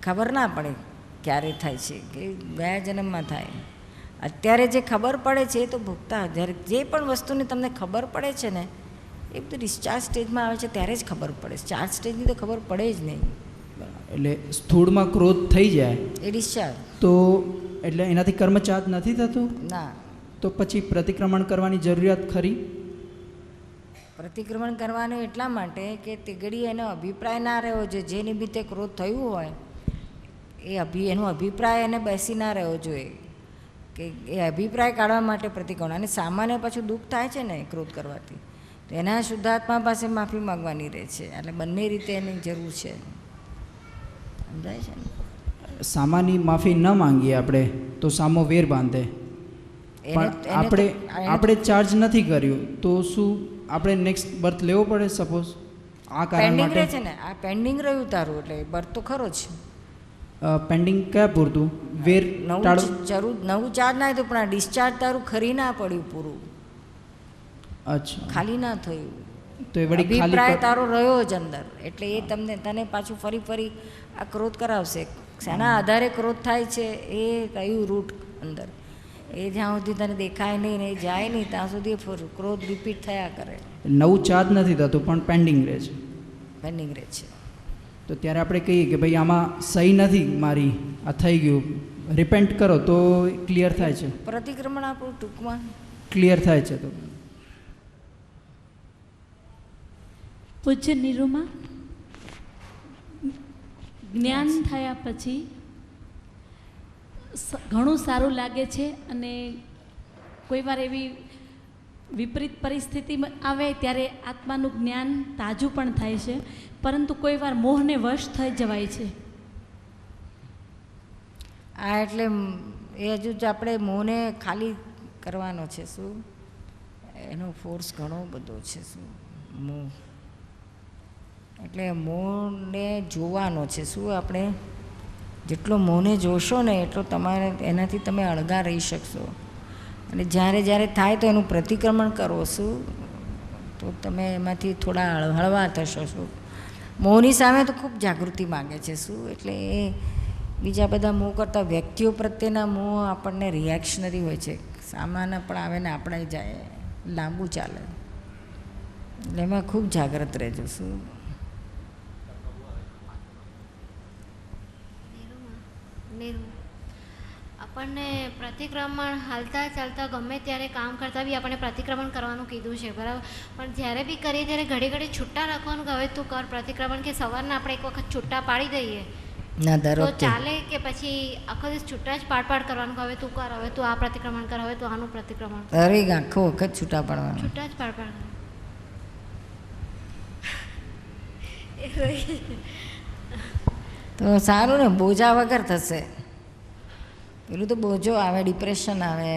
ખબર ના પડે ક્યારે થાય છે, કે ગયા જન્મમાં થાય. અત્યારે જે ખબર પડે છે એ તો ભોગતા, જ્યારે જે પણ વસ્તુની તમને ખબર પડે છે ને એ બધું ડિસ્ચાર્જ સ્ટેજમાં આવે છે ત્યારે જ ખબર પડે. ચાર્જ સ્ટેજની તો ખબર પડે જ નહીં. એટલે સ્થૂળમાં ક્રોધ થઈ જાય એ ડિસ્ચાર્જ તો એટલે એનાથી કર્મ ચાર્જ નથી થતું. ના, તો પછી પ્રતિક્રમણ કરવાની જરૂરિયાત ખરી? પ્રતિક્રમણ કરવાનું એટલા માટે કે તે ઘડી એનો અભિપ્રાય ના રહ્યો જોઈએ. જે નિમિત્તે ક્રોધ થયું હોય એનો અભિપ્રાય એને બેસી ના રહ્યો જોઈએ, કે એ અભિપ્રાય કાઢવા માટે પ્રતિક્રમણ. અને સામાન્ય પાછું દુઃખ થાય છે ને ક્રોધ કરવાથી, તો એના શુદ્ધાત્મા પાસે માફી માગવાની રહે છે. એટલે બંને રીતે એની જરૂર છે. સમજાય છે ને? સામાની માફી ન માંગીએ આપણે તો સામો વેર બાંધે, પણ આપણે ચાર્જ નથી કર્યું તો શું આપણે નેક્સ્ટ બર્થ લેવો પડે? સપોઝ આ કારણ પેન્ડિંગ માટે રહે છે ને, આ પેન્ડિંગ રહ્યું તારું, એટલે બર્થ તો ખરો જ. પેન્ડિંગ કયા પૂરતું? વેર નવું ચાર્જ ના થયું, પણ આ ડિસ્ચાર્જ તારું ખરી ના પડ્યું પૂરું. અચ્છા, ખાલી ના થયું તો એ વળી અભિપ્રાય તારો રહ્યો જ અંદર. એટલે એ તને પાછું ફરી આ ક્રોધ કરાવશે. શેના આધારે ક્રોધ થાય છે એ કયું રૂટ અંદર, એ જ્યાં સુધી તને દેખાય નહીં ને એ જાય નહીં ત્યાં સુધી ક્રોધ રિપીટ થયા કરે. નવું ચાર્જ નથી થતું પણ પેન્ડિંગ રહે છે. પેન્ડિંગ રહે છે. તો ત્યારે આપણે કહીએ કે ભાઈ આમાં સહી નથી મારી, આ થઈ ગયું, રિપેન્ટ કરો તો ક્લિયર થાય છે. પ્રતિક્રમણ આપણું ટૂંકમાં ક્લિયર થાય છે. તો પૂજ્ય નિરૂમા, જ્ઞાન થયા પછી ઘણું સારું લાગે છે, અને કોઈ વાર એવી વિપરીત પરિસ્થિતિ આવે ત્યારે આત્માનું જ્ઞાન તાજું પણ થાય છે, પરંતુ કોઈ વાર મોહને વશ થઈ જવાય છે. આ એટલે એ હજુ જ આપણે મોહને ખાલી કરવાનો છે. શું એનો ફોર્સ ઘણો બધો છે. શું મોહ એટલે મોહને જોવાનો છે. શું આપણે જેટલો મોહને જોશો ને એટલો તમારે એનાથી તમે અળગા રહી શકશો. અને જ્યારે થાય તો એનું પ્રતિક્રમણ કરો. શું તો તમે એમાંથી થોડા હળવા થશો. શું મોહની સામે તો ખૂબ જાગૃતિ માગે છે. શું એટલે એ બીજા બધા મોહ કરતાં વ્યક્તિઓ પ્રત્યેના મોહ આપણને રિએક્શનરી હોય છે. સામાન્ય પણ આવે ને આપણે જાય, લાંબુ ચાલે. એટલે એમાં ખૂબ જાગ્રત રહેજો. શું આપણને પ્રતિક્રમણ હાલતા ચાલતા ગમે ત્યારે કામ કરતાં બી આપણને પ્રતિક્રમણ કરવાનું કીધું છે, બરાબર. પણ જ્યારે બી કરીએ ત્યારે ઘડી છૂટા રાખવાનું કે હવે તું કર પ્રતિક્રમણ, કે સવારના આપણે એક વખત છૂટા પાડી દઈએ ના તો ચાલે, કે પછી આખો દિવસ છૂટા જ પાડ કરવાનું કે હવે તું કર, હવે તું આ પ્રતિક્રમણ કર, હવે તું આનું પ્રતિક્રમણ કર. દરેક આખો વખત છૂટા પાડવાનું, છૂટા જ પાડ તો સારું ને, બોજા વગર થશે. પેલું તો બોજો આવે, ડિપ્રેશન આવે,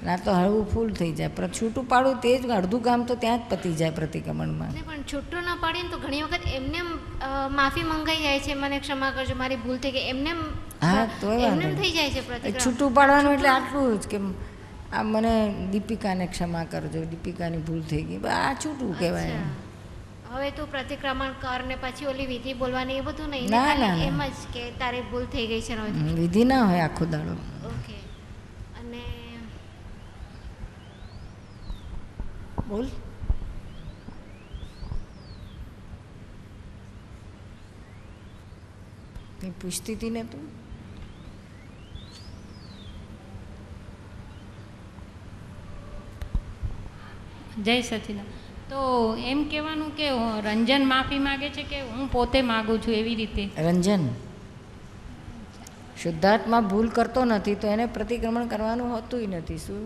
ના તો હળવું ફૂલ થઈ જાય. પણ છૂટું પાડવું તે જ અડધું કામ તો ત્યાં જ પતી જાય પ્રતિક્રમણમાં. પણ છૂટું ના પાડીને તો ઘણી વખત એમને માફી મંગાઈ જાય છે, મને ક્ષમા કરજો મારી ભૂલ થઈ ગઈ, એમને હા તો એમને થઈ જાય છે પ્રતિક્રમણ. છૂટું પાડવાનું એટલે આટલું જ કે આ મને દીપિકાને ક્ષમા કરજો, દીપિકાની ભૂલ થઈ ગઈ, આ છૂટું કહેવાય. હવે તું પ્રતિક્રમણ કર ને પછી ઓલી વિધિ બોલવાની એ બધું નહીં, ના એમ જ કે તારી ભૂલ થઈ ગઈ છે. વિધિ ના હોય આખો દાડો. ઓકે. અને બોલ. કંઈ પૂછતી હતી ને તું? જય સચિદાન. તો એમ કહેવાનું કે રંજન માફી માગે છે કે હું પોતે માગું છું, એવી રીતે? રંજન શુદ્ધાત્મા ભૂલ કરતો નથી તો એને પ્રતિક્રમણ કરવાનું હોતું નથી. શું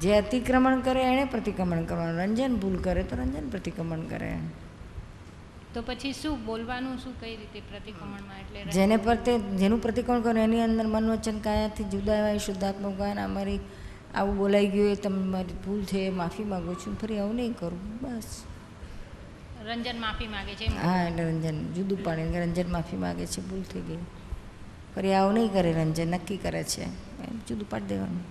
જે અતિક્રમણ કરે એણે પ્રતિક્રમણ કરવાનું. રંજન ભૂલ કરે તો રંજન પ્રતિક્રમણ કરે. તો પછી શું બોલવાનું, શું કઈ રીતે પ્રતિક્રમણમાં? એટલે જેનું પ્રતિક્રમણ કરે એની અંદર મન વચન કાયાથી જુદા એવા શુદ્ધાત્મા ગાયન અમારી આવું બોલાઈ ગયું, એ તમારી ભૂલ છે, માફી માગું છું, ફરી આવું નહીં કરું, બસ. રંજન માફી માગે છે? હા, એટલે રંજન જુદું પાડીને રંજન માફી માગે છે, ભૂલ થઈ ગઈ, ફરી આવું નહીં કરે. રંજન નક્કી કરે છે, એમ જુદું પાડી દેવાનું.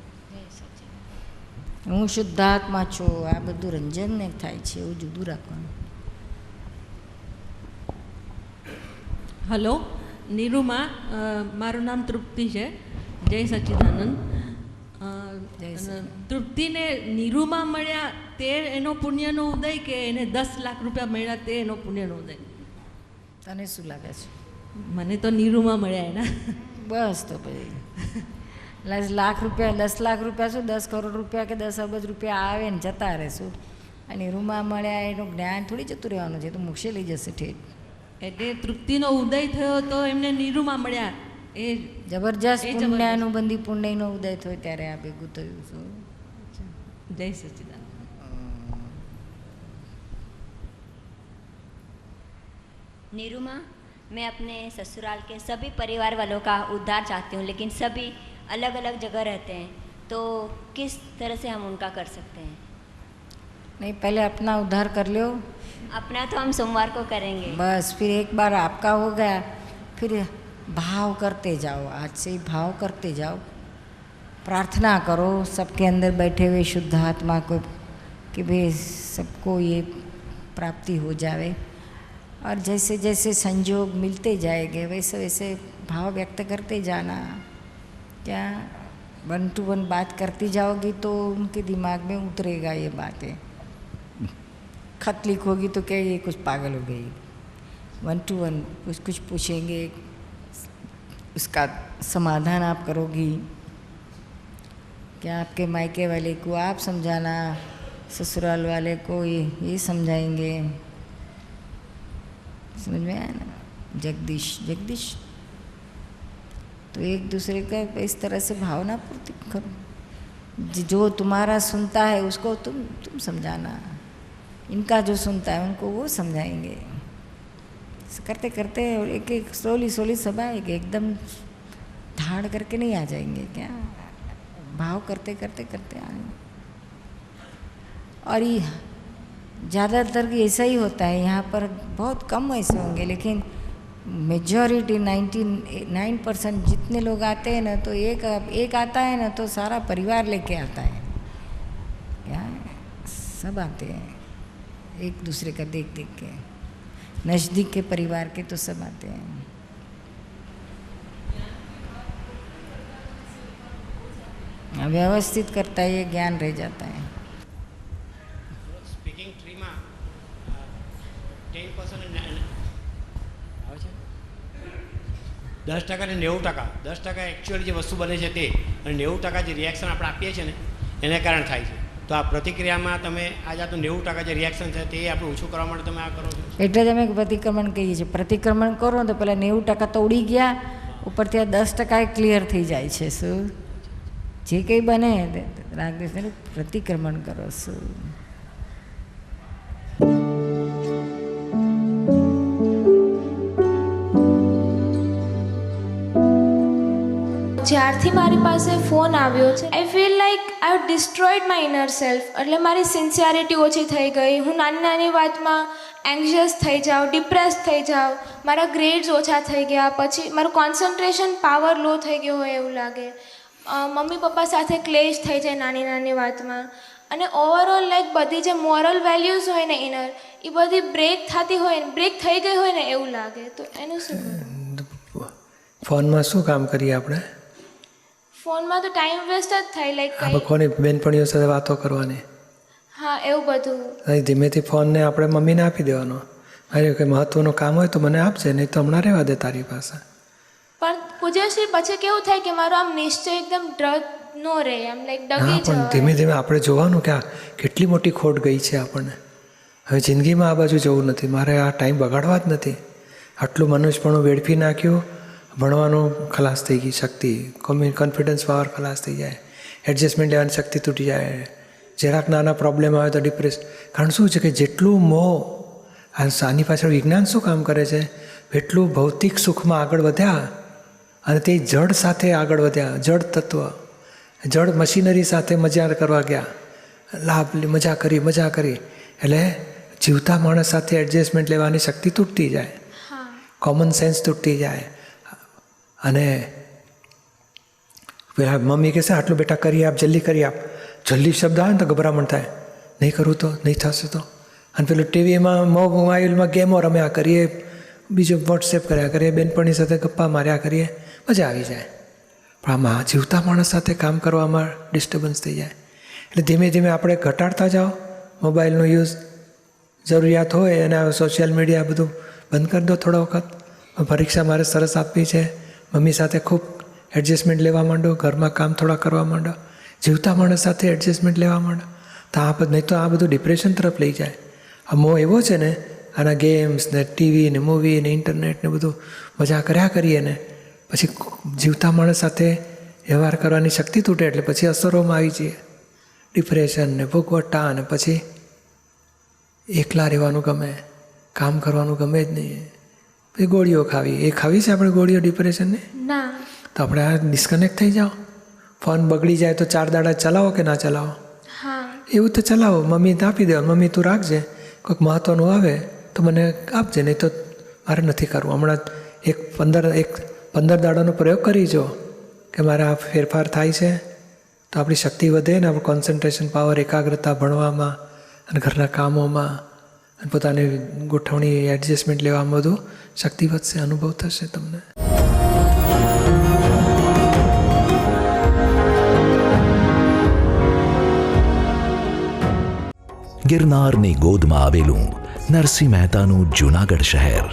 હું શુદ્ધાત્મા છું, આ બધું રંજનને થાય છે, એવું જુદું રાખવાનું. હલો, નીરુમા, મારું નામ તૃપ્તિ છે. જય સચ્ચિદાનંદ. તૃપ્તિને નીરુમા મળ્યા તે એનો પુણ્યનો ઉદય કે એને 10 લાખ રૂપિયા મળ્યા તે એનો પુણ્યનો ઉદય? તને શું લાગે છે? મને તો નીરુમા મળ્યા એના. બસ તો પછી 10 લાખ રૂપિયા શું 10 કરોડ રૂપિયા કે 10 અબજ રૂપિયા આવે ને જતા રહેશું. અને રૂમા મળ્યા એનું જ્ઞાન થોડી જતું રહેવાનું છે, તો મોક્ષે લઈ જશે ઠેઠ. એટલે તૃપ્તિનો ઉદય થયો તો એમને નીરુમા મળ્યા. એ જબરજસ્ત પુણ્યનું બંધી પુણ્યનો ઉદય થયો ત્યારે આ ભેગું થયું. શું? જય સચ્ચિદાનંદ. निरुमा, मैं अपने ससुराल के सभी परिवार वालों का उद्धार चाहती हूँ, लेकिन सभी अलग अलग जगह रहते हैं, तो किस तरह से हम उनका कर सकते हैं? नहीं, पहले अपना उद्धार कर लो. अपना तो हम सोमवार को करेंगे. बस फिर एक बार आपका हो गया, फिर भाव करते जाओ. आज से ही भाव करते जाओ. प्रार्थना करो सबके अंदर बैठे हुए शुद्ध आत्मा को कि भाई सबको ये प्राप्ति हो जाए. और जैसे जैसे संयोग मिलते जाएंगे वैसे वैसे भाव व्यक्त करते जाना. क्या 1 to 1 बात करती जाओगी तो उनके दिमाग में उतरेगा ये बातें. खत लिखोगी तो क्या ये कुछ पागल हो गई. 1 to 1 कुछ पूछेंगे, उसका समाधान आप करोगी. क्या आपके मायके वाले को आप समझाना, ससुराल वाले को ये समझाएंगे. समझ में आया ना? जगदीश तो एक दूसरे का इस तरह से भावना पूर्ति करो. जो तुम्हारा सुनता है उसको तुम समझाना. इनका जो सुनता है उनको वो समझाएंगे. करते करते एक एक स्लोली सब आएंगे. एकदम धाड़ करके नहीं आ जाएंगे. क्या भाव करते करते करते आएंगे. और ये ज़्यादातर ऐसा ही होता है. यहाँ पर बहुत कम ऐसे होंगे, लेकिन मेजॉरिटी 99% जितने लोग आते हैं ना, तो एक आता है ना तो सारा परिवार लेके आता है. क्या सब आते हैं एक दूसरे का देख देख के. नज़दीक के परिवार के तो सब आते हैं. व्यवस्थित करता है, ये ज्ञान रह जाता है. સ્પીકિંગ ટ્રીમાં 10% આવે છે 10% ને 90%. 10% એકચ્યુઅલી જે વસ્તુ બને છે તે, અને 90% જે રિએક્શન આપણે આપીએ છીએ ને એને કારણે થાય છે. તો આ પ્રતિક્રિયામાં તમે આ જાતનું 90% જે રિએક્શન છે તે આપણે ઓછું કરવા માટે તમે આ કરો છો. એટલે જ અમે પ્રતિક્રમણ કહીએ છીએ. પ્રતિક્રમણ કરો તો પેલા 90% તો ઉડી ગયા, ઉપરથી આ 10% ક્લિયર થઈ જાય છે. શું જે કંઈ બને રાગદેશને પ્રતિક્રમણ કરો. શું જ્યારથી મારી પાસે ફોન આવ્યો છે, I feel like I have destroyed my inner self. એટલે મારી સિન્સિયરિટી ઓછી થઈ ગઈ. હું નાની નાની વાતમાં એન્ગ્ઝિયસ થઈ જાઉં, ડિપ્રેસ થઈ જાઉં. મારા ગ્રેડ્સ ઓછા થઈ ગયા. પછી મારું કોન્સન્ટ્રેશન પાવર લો થઈ ગયો હોય એવું લાગે. મમ્મી પપ્પા સાથે ક્લેશ થઈ જાય નાની નાની વાતમાં. અને ઓવરઓલ લાઈક બધી જે મોરલ વેલ્યુઝ હોય ને ઇનર, એ બધી બ્રેક થતી હોય ને, બ્રેક થઈ ગઈ હોય ને એવું લાગે. તો એનું શું કરું? ફોનમાં શું કામ કરીએ આપણે? ફોનમાં તો ટાઈમ વેસ્ટ જ થાય. લાઈક આપણે કોની બેનપણીઓ સાથે વાતો કરવાની. હા, એવું બધું. ધીમેથી ફોનને આપણે મમ્મીને આપી દેવાનો. મારે કંઈ મહત્વનું કામ હોય તો મને આપજે, નહીં તો હમણાં રહેવા દે તારી પાસે. પણ પૂજ્યશ્રી પછી કેવું થાય કે મારો આમ નિશ્ચય એકદમ દ્રઢ નો રહે. આમ લાઈક ડગી પણ ધીમે ધીમે આપણે જોવાનું કે આ કેટલી મોટી ખોટ ગઈ છે આપણને. હવે જિંદગીમાં આ બાજુ જવું નથી. મારે આ ટાઈમ બગાડવા જ નથી. આટલું મનુષ્યપણું વેડફી નાખ્યું. ભણવાનું ખલાસ થઈ ગઈ શક્તિ, કોન્ફિડન્સ પાવર ખલાસ થઈ જાય, એડજસ્ટમેન્ટ લેવાની શક્તિ તૂટી જાય, જરાક નાના પ્રોબ્લેમ આવે તો ડિપ્રેસ. કારણ શું છે કે જેટલું મોહ, આની પાછળ વિજ્ઞાન શું કામ કરે છે, એટલું ભૌતિક સુખમાં આગળ વધ્યા અને તે જડ સાથે આગળ વધ્યા. જડ તત્વ, જડ મશીનરી સાથે મજા કરવા ગયા, લાભ મજા કરી. એટલે જીવતા માણસ સાથે એડજસ્ટમેન્ટ લેવાની શક્તિ તૂટતી જાય, કોમન સેન્સ તૂટતી જાય. અને પેલા મમ્મી કહેશે આટલું બેટા કરી આપ, જલ્દી કરી આપ. જલ્દી શબ્દ આવે ને તો ગભરામણ થાય, નહીં કરું તો નહીં થશે તો. અને પેલું ટીવીમાં મોબાઈલમાં ગેમો રમ્યા કરીએ, બીજું વોટ્સએપ કર્યા કરીએ, બેનપણી સાથે ગપ્પા માર્યા કરીએ, મજા આવી જાય. પણ આમાં જીવતા માણસ સાથે કામ કરવામાં ડિસ્ટર્બન્સ થઈ જાય. એટલે ધીમે ધીમે આપણે ઘટાડતા જાઓ મોબાઈલનો યુઝ. જરૂરિયાત હોય અને સોશિયલ મીડિયા બધું બંધ કરી દો થોડા વખત. પરીક્ષા મારે સરસ આપવી છે, મમ્મી સાથે ખૂબ એડજસ્ટમેન્ટ લેવા માંડો, ઘરમાં કામ થોડા કરવા માંડો, જીવતા માણસ સાથે એડજસ્ટમેન્ટ લેવા માંડો. તો નહીં તો આ બધું ડિપ્રેશન તરફ લઈ જાય. આ મોહ એવો છે ને, આના ગેમ્સ ને ટીવી ને મૂવી ને ઇન્ટરનેટ ને બધું મજા કર્યા કરીએ ને પછી જીવતા માણસ સાથે વ્યવહાર કરવાની શક્તિ તૂટે એટલે પછી અસરોમાં આવી જઈએ, ડિપ્રેશન ને ભોગવટા ને પછી એકલા રહેવાનું ગમે, કામ કરવાનું ગમે જ નહીં. પછી ગોળીઓ ખાવી, એ ખાવી છે આપણે ગોળીઓ ડિપ્રેશનને? ના. તો આપણે આ ડિસ્કનેક્ટ થઈ જાઓ. ફોન બગડી જાય તો 4 દાડા ચલાવો કે ના ચલાવો? હા. એવું તો ચલાવો, મમ્મીને આપી દેવાનું, મમ્મી તું રાખજે, કોઈક મહત્ત્વનું આવે તો મને આપજે, નહીં તો મારે નથી કરવું. હમણાં 15 દાડાનો પ્રયોગ કરી જો કે મારે આ ફેરફાર થાય છે તો આપણી શક્તિ વધે ને આપણું કોન્સન્ટ્રેશન પાવર, એકાગ્રતા ભણવામાં અને ઘરના કામોમાં અને પોતાની ગોઠવણી એડજસ્ટમેન્ટ લેવામાં બધું શક્તિ વધશે, અનુભવ થશે તમને. ગિરનારની ગોદમાં આવેલું નરસિંહ મહેતાનું જૂનાગઢ શહેર.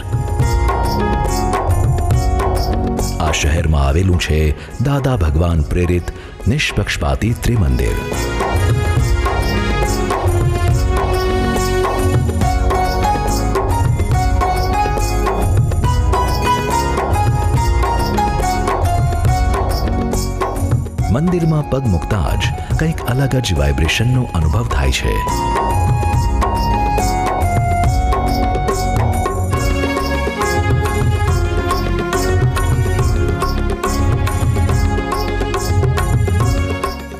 આ શહેરમાં આવેલું છે દાદા ભગવાન પ્રેરિત નિષ્પક્ષપાતી ત્રિમંદિર. મંદિરમાં પગ મૂકતા જ કંઈક અલગ જ વાઇબ્રેશનનો અનુભવ થાય છે.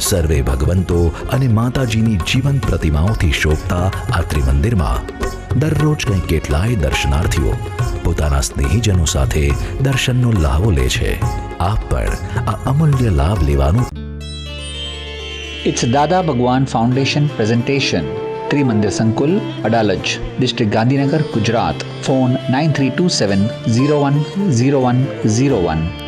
સર્વે ભગવંતો અને માતાજીની જીવંત પ્રતિમાઓથી શોભતા આ ત્રિમંદિરમાં દરરોજ કંઈક કેટલાય દર્શનાર્થીઓ પોતાના સ્નેહીજનો સાથે દર્શનનો લાહવો લે છે. આપ પણ આ અમૂલ્ય લાભ લેવાનું. It's Dada Bhagwan Foundation presentation. Trimandir Sankul, Adalaj, District Gandhinagar, Gujarat. Phone 9327 010101.